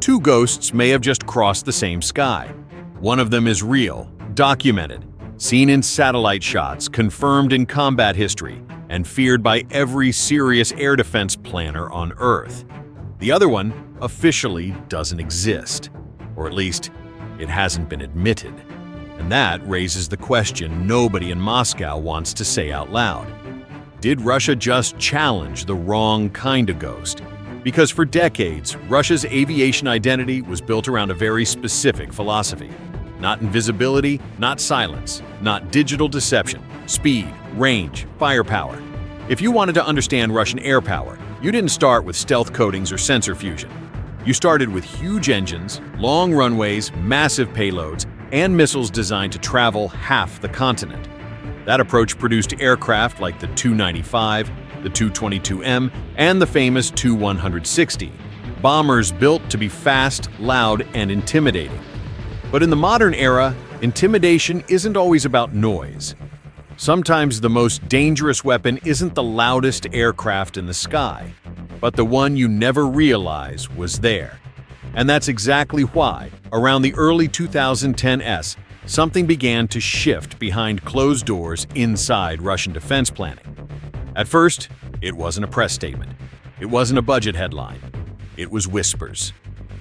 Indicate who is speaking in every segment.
Speaker 1: Two ghosts may have just crossed the same sky. One of them is real, documented, seen in satellite shots, confirmed in combat history, and feared by every serious air defense planner on Earth. The other one officially doesn't exist, or at least it hasn't been admitted. And that raises the question nobody in Moscow wants to say out loud. Did Russia just challenge the wrong kind of ghost? Because for decades, Russia's aviation identity was built around a very specific philosophy. Not invisibility, not silence, not digital deception, speed, range, firepower. If you wanted to understand Russian air power, you didn't start with stealth coatings or sensor fusion. You started with huge engines, long runways, massive payloads, and missiles designed to travel half the continent. That approach produced aircraft like the Tu-95, the Tu-22M, and the famous Tu-160, bombers built to be fast, loud, and intimidating. But in the modern era, intimidation isn't always about noise. Sometimes the most dangerous weapon isn't the loudest aircraft in the sky, but the one you never realize was there. And that's exactly why, around the early 2010s, something began to shift behind closed doors inside Russian defense planning. At first, it wasn't a press statement. It wasn't a budget headline. It was whispers.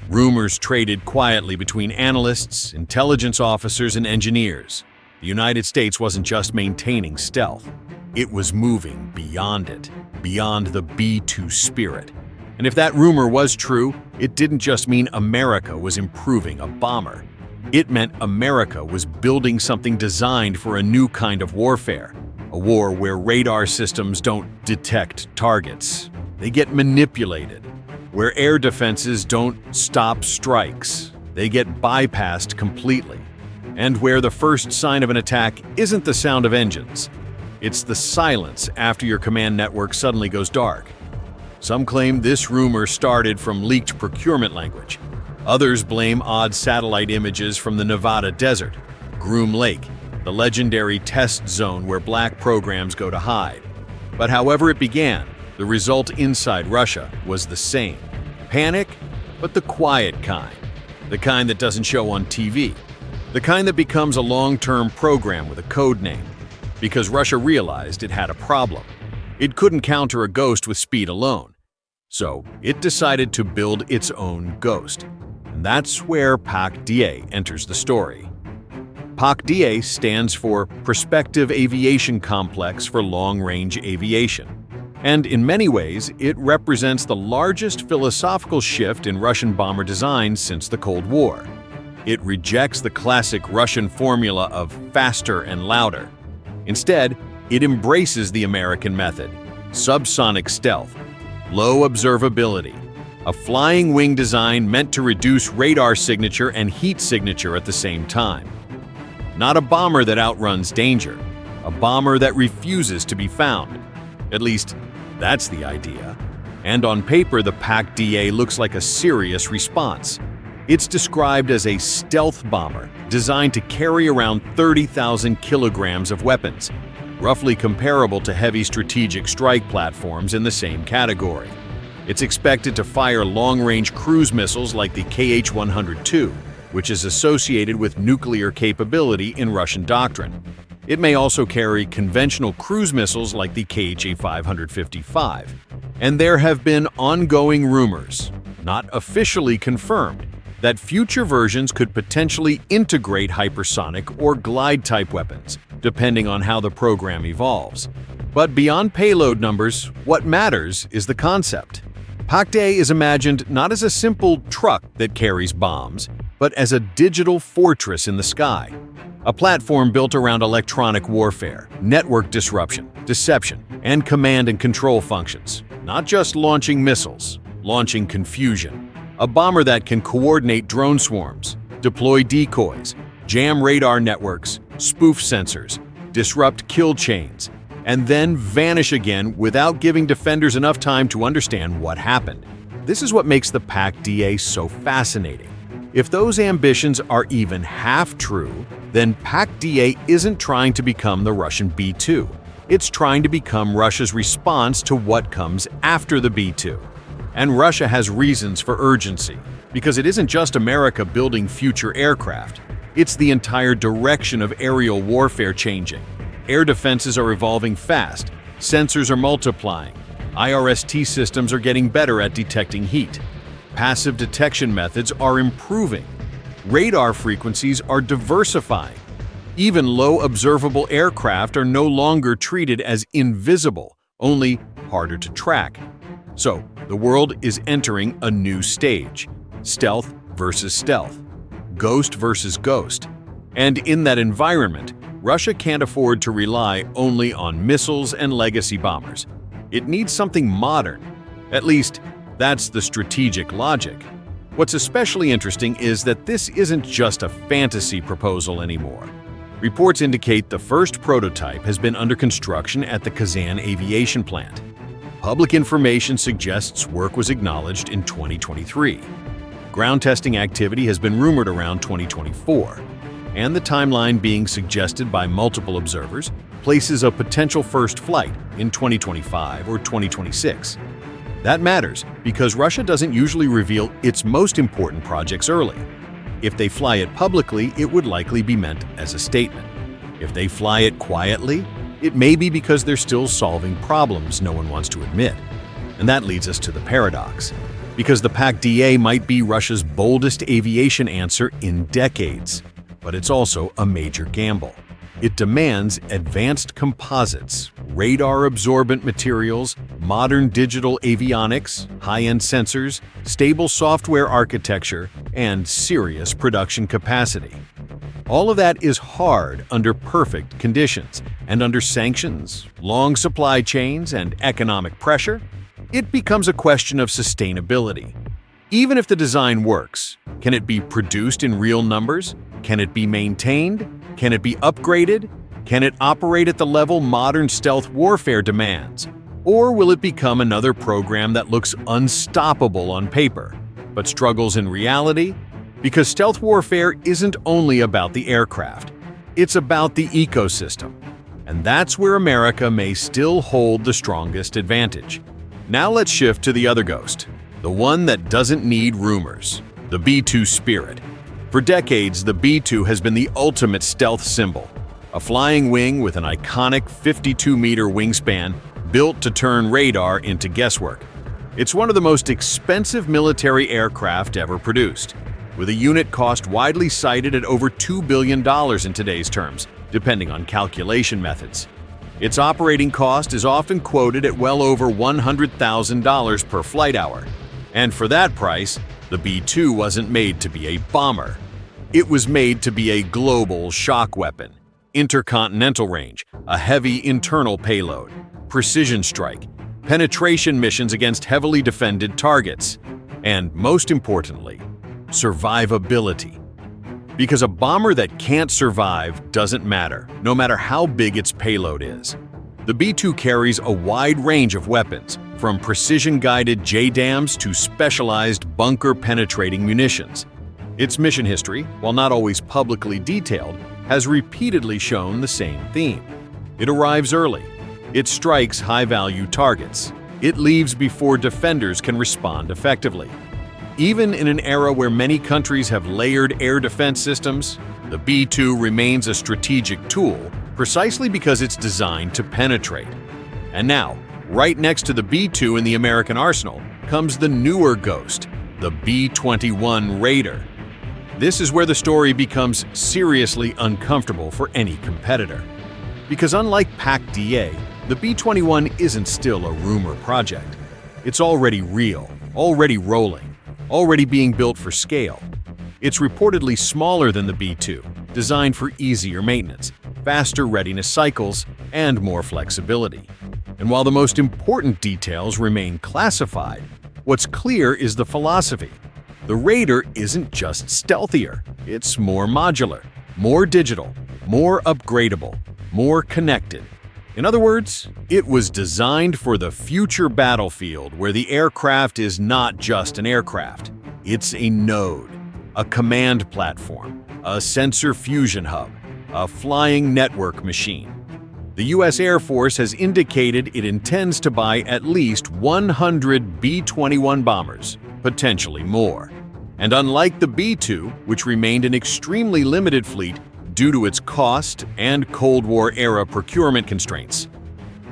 Speaker 1: Rumors traded quietly between analysts, intelligence officers, and engineers. The United States wasn't just maintaining stealth. It was moving beyond it, beyond the B-2 spirit. And if that rumor was true, it didn't just mean America was improving a bomber. It meant America was building something designed for a new kind of warfare. A war where radar systems don't detect targets. They get manipulated. Where air defenses don't stop strikes. They get bypassed completely. And where the first sign of an attack isn't the sound of engines. It's the silence after your command network suddenly goes dark. Some claim this rumor started from leaked procurement language. Others blame odd satellite images from the Nevada desert, Groom Lake, the legendary test zone where black programs go to hide. But however it began, the result inside Russia was the same. Panic, but the quiet kind. The kind that doesn't show on TV. The kind that becomes a long-term program with a code name. Because Russia realized it had a problem. It couldn't counter a ghost with speed alone. So it decided to build its own ghost. And that's where PAC-DA enters the story. PAC-DA stands for Prospective Aviation Complex for Long-Range Aviation. And in many ways, it represents the largest philosophical shift in Russian bomber design since the Cold War. It rejects the classic Russian formula of faster and louder. Instead, it embraces the American method, subsonic stealth, low observability, a flying wing design meant to reduce radar signature and heat signature at the same time. Not a bomber that outruns danger, a bomber that refuses to be found. At least, that's the idea. And on paper, the PAC-DA looks like a serious response. It's described as a stealth bomber designed to carry around 30,000 kilograms of weapons, roughly comparable to heavy strategic strike platforms in the same category. It's expected to fire long-range cruise missiles like the KH-102, which is associated with nuclear capability in Russian doctrine. It may also carry conventional cruise missiles like the KH-555. And there have been ongoing rumors, not officially confirmed, that future versions could potentially integrate hypersonic or glide-type weapons, depending on how the program evolves. But beyond payload numbers, what matters is the concept. PAC-DA is imagined not as a simple truck that carries bombs, but as a digital fortress in the sky. A platform built around electronic warfare, network disruption, deception, and command and control functions. Not just launching missiles, launching confusion. A bomber that can coordinate drone swarms, deploy decoys, jam radar networks, spoof sensors, disrupt kill chains, and then vanish again without giving defenders enough time to understand what happened. This is what makes the PAC-DA so fascinating. If those ambitions are even half true, then PAC-DA isn't trying to become the Russian B-2. It's trying to become Russia's response to what comes after the B-2. And Russia has reasons for urgency. Because it isn't just America building future aircraft, it's the entire direction of aerial warfare changing. Air defenses are evolving fast, sensors are multiplying, IRST systems are getting better at detecting heat, passive detection methods are improving, radar frequencies are diversifying. Even low observable aircraft are no longer treated as invisible, only harder to track. So, the world is entering a new stage: stealth versus stealth, ghost versus ghost. And in that environment, Russia can't afford to rely only on missiles and legacy bombers. It needs something modern. At least, that's the strategic logic. What's especially interesting is that this isn't just a fantasy proposal anymore. Reports indicate the first prototype has been under construction at the Kazan aviation plant. Public information suggests work was acknowledged in 2023. Ground testing activity has been rumored around 2024, and the timeline being suggested by multiple observers places a potential first flight in 2025 or 2026. That matters because Russia doesn't usually reveal its most important projects early. If they fly it publicly, it would likely be meant as a statement. If they fly it quietly, it may be because they're still solving problems no one wants to admit. And that leads us to the paradox. Because the PAC-DA might be Russia's boldest aviation answer in decades, but it's also a major gamble. It demands advanced composites, radar-absorbent materials, modern digital avionics, high-end sensors, stable software architecture, and serious production capacity. All of that is hard under perfect conditions, and under sanctions, long supply chains, and economic pressure, it becomes a question of sustainability. Even if the design works, can it be produced in real numbers? Can it be maintained? Can it be upgraded? Can it operate at the level modern stealth warfare demands? Or will it become another program that looks unstoppable on paper, but struggles in reality? Because stealth warfare isn't only about the aircraft, it's about the ecosystem. And that's where America may still hold the strongest advantage. Now let's shift to the other ghost, the one that doesn't need rumors, the B-2 Spirit. For decades, the B-2 has been the ultimate stealth symbol, a flying wing with an iconic 52-meter wingspan built to turn radar into guesswork. It's one of the most expensive military aircraft ever produced, with a unit cost widely cited at over $2 billion in today's terms, depending on calculation methods. Its operating cost is often quoted at well over $100,000 per flight hour. And for that price, the B-2 wasn't made to be a bomber. It was made to be a global shock weapon, intercontinental range, a heavy internal payload, precision strike, penetration missions against heavily defended targets, and most importantly, survivability. Because a bomber that can't survive doesn't matter, no matter how big its payload is. The B-2 carries a wide range of weapons, from precision-guided JDAMs to specialized bunker-penetrating munitions. Its mission history, while not always publicly detailed, has repeatedly shown the same theme. It arrives early. It strikes high-value targets. It leaves before defenders can respond effectively. Even in an era where many countries have layered air defense systems, the B-2 remains a strategic tool precisely because it's designed to penetrate. And now, right next to the B-2 in the American arsenal, comes the newer ghost, the B-21 Raider. This is where the story becomes seriously uncomfortable for any competitor. Because unlike PAC-DA, the B-21 isn't still a rumor project. It's already real, already rolling, already being built for scale. It's reportedly smaller than the B-2, designed for easier maintenance, faster readiness cycles, and more flexibility. And while the most important details remain classified, what's clear is the philosophy. The Raider isn't just stealthier, it's more modular, more digital, more upgradable, more connected. In other words, it was designed for the future battlefield where the aircraft is not just an aircraft. It's a node, a command platform, a sensor fusion hub, a flying network machine. The U.S. Air Force has indicated it intends to buy at least 100 B-21 bombers, potentially more. And unlike the B-2, which remained an extremely limited fleet due to its cost and Cold War-era procurement constraints,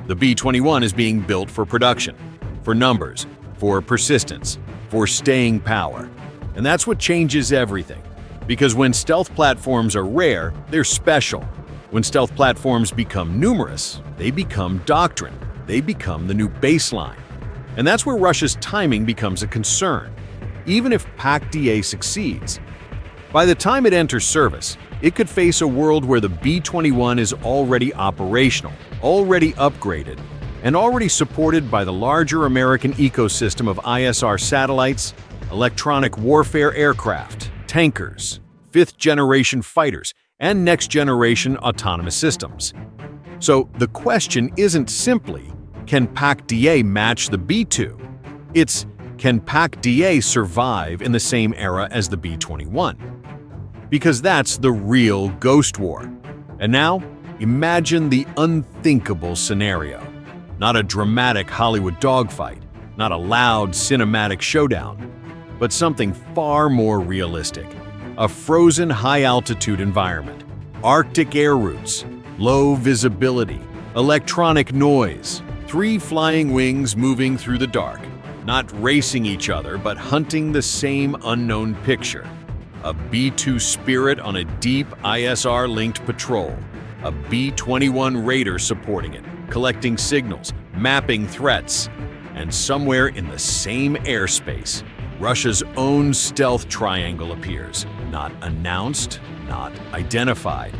Speaker 1: the B-21 is being built for production, for numbers, for persistence, for staying power. And that's what changes everything. Because when stealth platforms are rare, they're special. When stealth platforms become numerous, they become doctrine. They become the new baseline. And that's where Russia's timing becomes a concern, even if PAC-DA succeeds. By the time it enters service, it could face a world where the B-21 is already operational, already upgraded, and already supported by the larger American ecosystem of ISR satellites, electronic warfare aircraft, tankers, fifth-generation fighters, and next-generation autonomous systems. So the question isn't simply, can PAC-DA match the B-2? It's, can PAC-DA survive in the same era as the B-21? Because that's the real Ghost War. And now, imagine the unthinkable scenario. Not a dramatic Hollywood dogfight, not a loud cinematic showdown, but something far more realistic. A frozen high-altitude environment, Arctic air routes, low visibility, electronic noise, 3 flying wings moving through the dark, not racing each other but hunting the same unknown picture. A B-2 Spirit on a deep ISR-linked patrol, a B-21 Raider supporting it, collecting signals, mapping threats, and somewhere in the same airspace, Russia's own stealth triangle appears, not announced, not identified,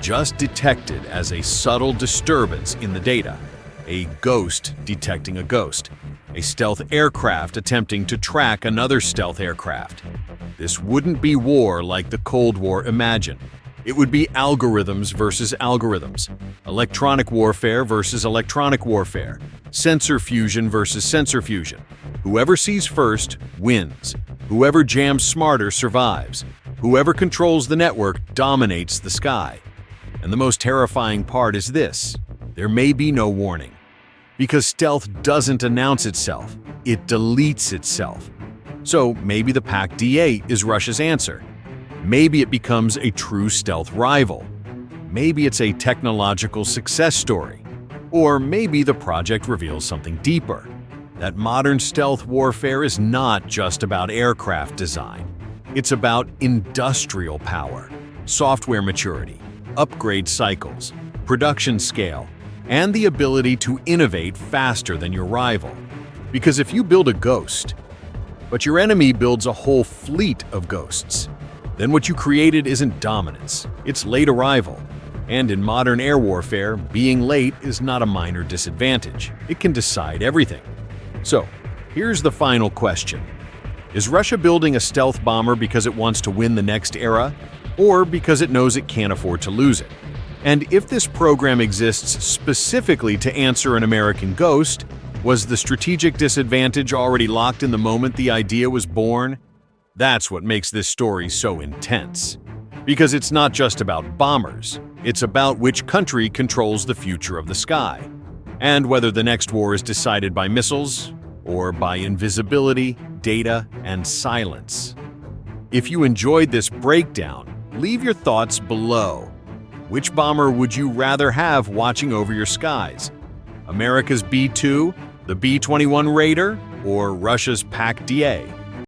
Speaker 1: just detected as a subtle disturbance in the data, a ghost detecting a ghost, a stealth aircraft attempting to track another stealth aircraft. This wouldn't be war like the Cold War imagined. It would be algorithms versus algorithms, electronic warfare versus electronic warfare, sensor fusion versus sensor fusion. Whoever sees first wins. Whoever jams smarter survives. Whoever controls the network dominates the sky. And the most terrifying part is this: there may be no warning. Because stealth doesn't announce itself, it deletes itself. So maybe the PAC-DA is Russia's answer. Maybe it becomes a true stealth rival. Maybe it's a technological success story. Or maybe the project reveals something deeper. That modern stealth warfare is not just about aircraft design. It's about industrial power, software maturity, upgrade cycles, production scale, and the ability to innovate faster than your rival. Because if you build a ghost, but your enemy builds a whole fleet of ghosts, then what you created isn't dominance, it's late arrival. And in modern air warfare, being late is not a minor disadvantage. It can decide everything. So, here's the final question. Is Russia building a stealth bomber because it wants to win the next era, or because it knows it can't afford to lose it? And if this program exists specifically to answer an American ghost, was the strategic disadvantage already locked in the moment the idea was born? That's what makes this story so intense. Because it's not just about bombers, it's about which country controls the future of the sky, and whether the next war is decided by missiles or by invisibility, data, and silence. If you enjoyed this breakdown, leave your thoughts below. Which bomber would you rather have watching over your skies? America's B-2, the B-21 Raider, or Russia's PAC-DA?